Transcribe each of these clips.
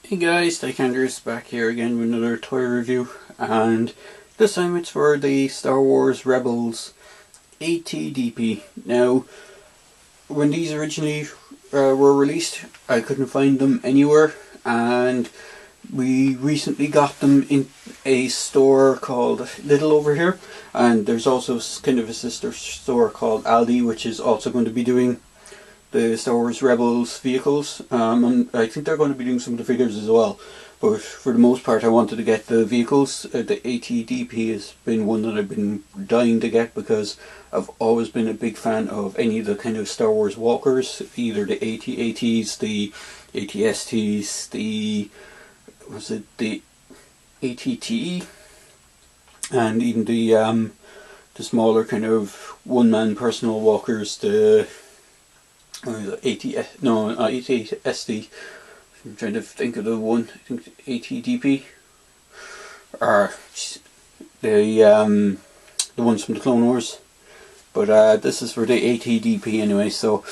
Hey guys, Tychanders back here again with another toy review, and this time it's for the Star Wars Rebels ATDP. Now, when these originally were released, I couldn't find them anywhere, and we recently got them in a store called Lidl over here, and there's also kind of a sister store called Aldi, which is also going to be doing the Star Wars Rebels vehicles, and I think they're going to be doing some of the figures as well, but for the most part I wanted to get the vehicles. The ATDP has been one that I've been dying to get because I've always been a big fan of any of the kind of Star Wars walkers, either the AT-ATs, the AT-STs, the ATTE, and even the smaller kind of one-man personal walkers, the AT-ST. I'm trying to think of the one. I think ATDP, or the ones from the Clone Wars. But this is for the ATDP anyway. So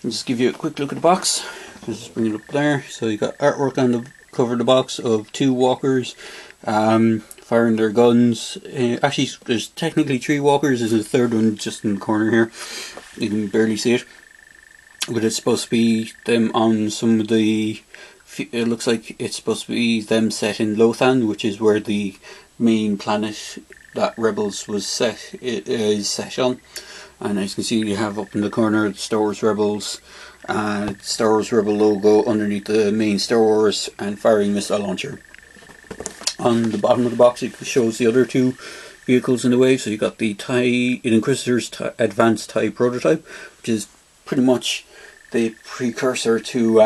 I'll just give you a quick look at the box. I'll just bring it up there. So you got artwork on the cover of the box of two walkers firing their guns. Actually, there's technically three walkers. There's a third one just in the corner here. You can barely see it. But it's supposed to be them on some of the... It looks like it's supposed to be them set in Lothan, which is where the main planet that Rebels was set is set on. And as you can see, you have up in the corner the Star Wars Rebels, Star Wars Rebel logo underneath the main Star Wars and firing missile launcher. On the bottom of the box it shows the other two vehicles in the way. So you got the TIE Inquisitor's Advanced TIE prototype, which is pretty much the precursor to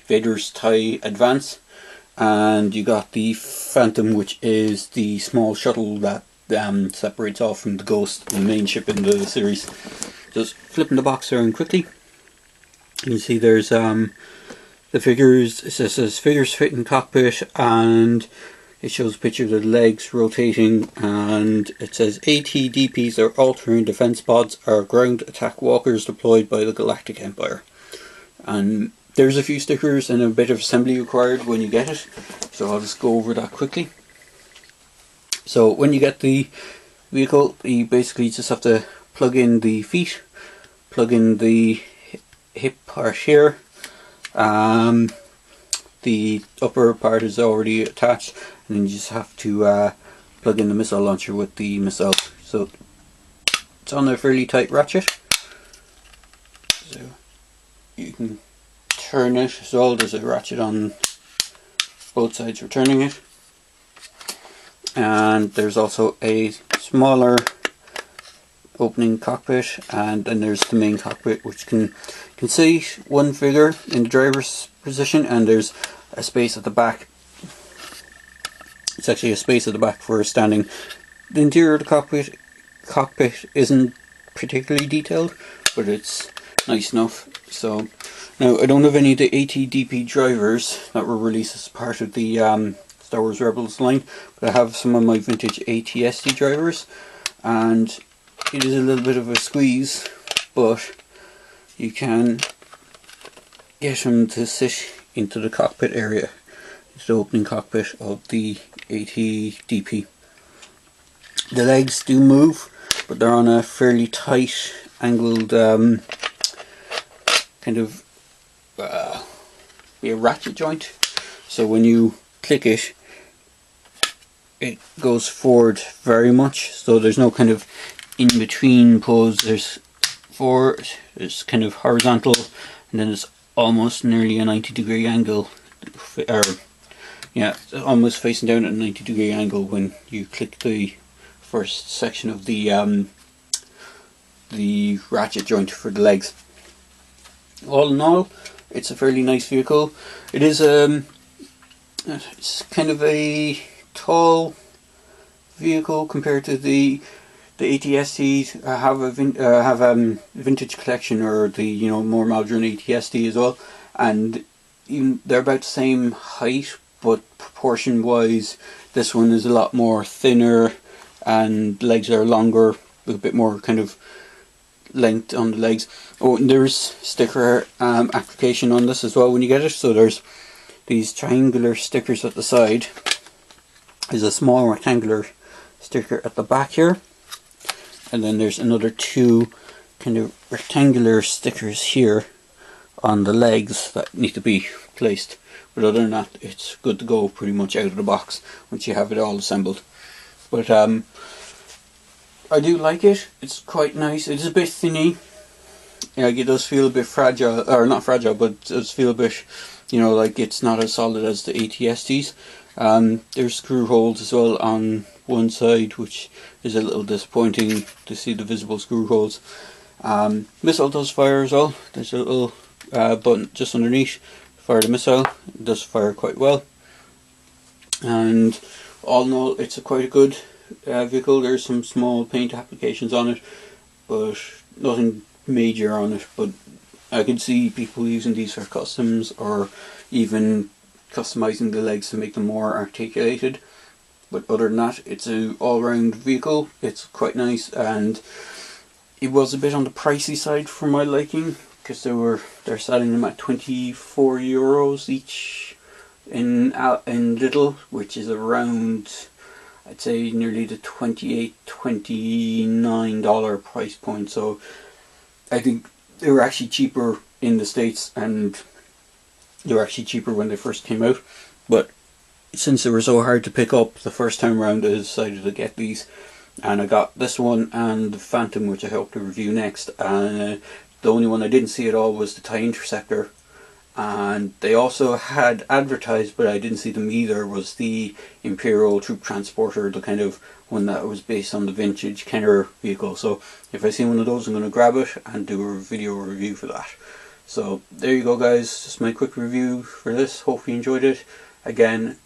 Vader's TIE Advance, and you got the Phantom, which is the small shuttle that separates off from the Ghost, the main ship in the series. Just flipping the box around quickly, you can see there's the figures. It says figures fit in cockpit, and it shows a picture of the legs rotating, and it says ATDPs are all-terrain defense pods, are ground attack walkers deployed by the Galactic Empire. And there's a few stickers and a bit of assembly required when you get it, so I'll just go over that quickly. So when you get the vehicle, you basically just have to plug in the feet, plug in the hip part here. The upper part is already attached, and then you just have to plug in the missile launcher with the missile. So it's on a fairly tight ratchet, so you can turn it as well. There's a ratchet on both sides for turning it, and there's also a smaller opening cockpit, and then there's the main cockpit, which can see one figure in the driver's position, and there's a space at the back. It's actually a space at the back for standing. The interior of the cockpit isn't particularly detailed, but it's nice enough. So now I don't have any of the ATDP drivers that were released as part of the Star Wars Rebels line, but I have some of my vintage AT-ST drivers, and it is a little bit of a squeeze, but you can get them to sit into the cockpit area. It's the opening cockpit of the ATDP. The legs do move, but they're on a fairly tight angled kind of a ratchet joint, so when you click it, it goes forward very much, so there's no kind of in-between pose. There's forward, it's kind of horizontal, and then it's almost nearly a 90-degree angle, or yeah, almost facing down at a 90-degree angle when you click the first section of the ratchet joint for the legs. All in all, it's a fairly nice vehicle. It is it's kind of a tall vehicle compared to the AT-STs. have a vintage collection, or the more modern AT-ST as well, and even they're about the same height, but proportion wise this one is a lot more thinner and legs are longer with a bit more kind of length on the legs. Oh, and there's sticker application on this as well when you get it. So there's these triangular stickers at the side. There's a small rectangular sticker at the back here, and then there's another two kind of rectangular stickers here on the legs that need to be placed. But other than that, it's good to go pretty much out of the box once you have it all assembled. But I do like it. It's quite nice. It is a bit thinny. Like, it does feel a bit fragile, or not fragile, but it does feel a bit, you know, like it's not as solid as the AT-STs. There's screw holes as well on one side, which is a little disappointing to see the visible screw holes. Missile does fire as well. There's a little button just underneath. Fire the missile. It does fire quite well. And all in all, it's quite a good vehicle. There's some small paint applications on it, but nothing major on it. But I can see people using these for customs, or even customizing the legs to make them more articulated. But other than that, it's an all-round vehicle. It's quite nice, and it was a bit on the pricey side for my liking, because they're selling them at €24 each in Lidl, which is around, I'd say, nearly the $28, $29 price point. So I think they were actually cheaper in the States, and they were actually cheaper when they first came out. But since they were so hard to pick up the first time around, I decided to get these. And I got this one and the Phantom, which I hope to review next. And the only one I didn't see at all was the TIE Interceptor. And they also had advertised, but I didn't see them either, was the Imperial Troop Transporter, the kind of one that was based on the vintage Kenner vehicle. So if I see one of those, I'm going to grab it and do a video review for that. So there you go, guys, just my quick review for this. Hope you enjoyed it. Again,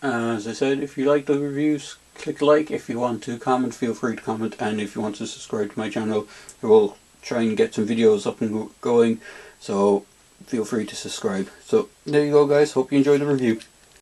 as I said, if you like the reviews, click like. If you want to comment, feel free to comment, and if you want to subscribe to my channel, I will try and get some videos up and going, so feel free to subscribe. So there you go, guys, hope you enjoyed the review.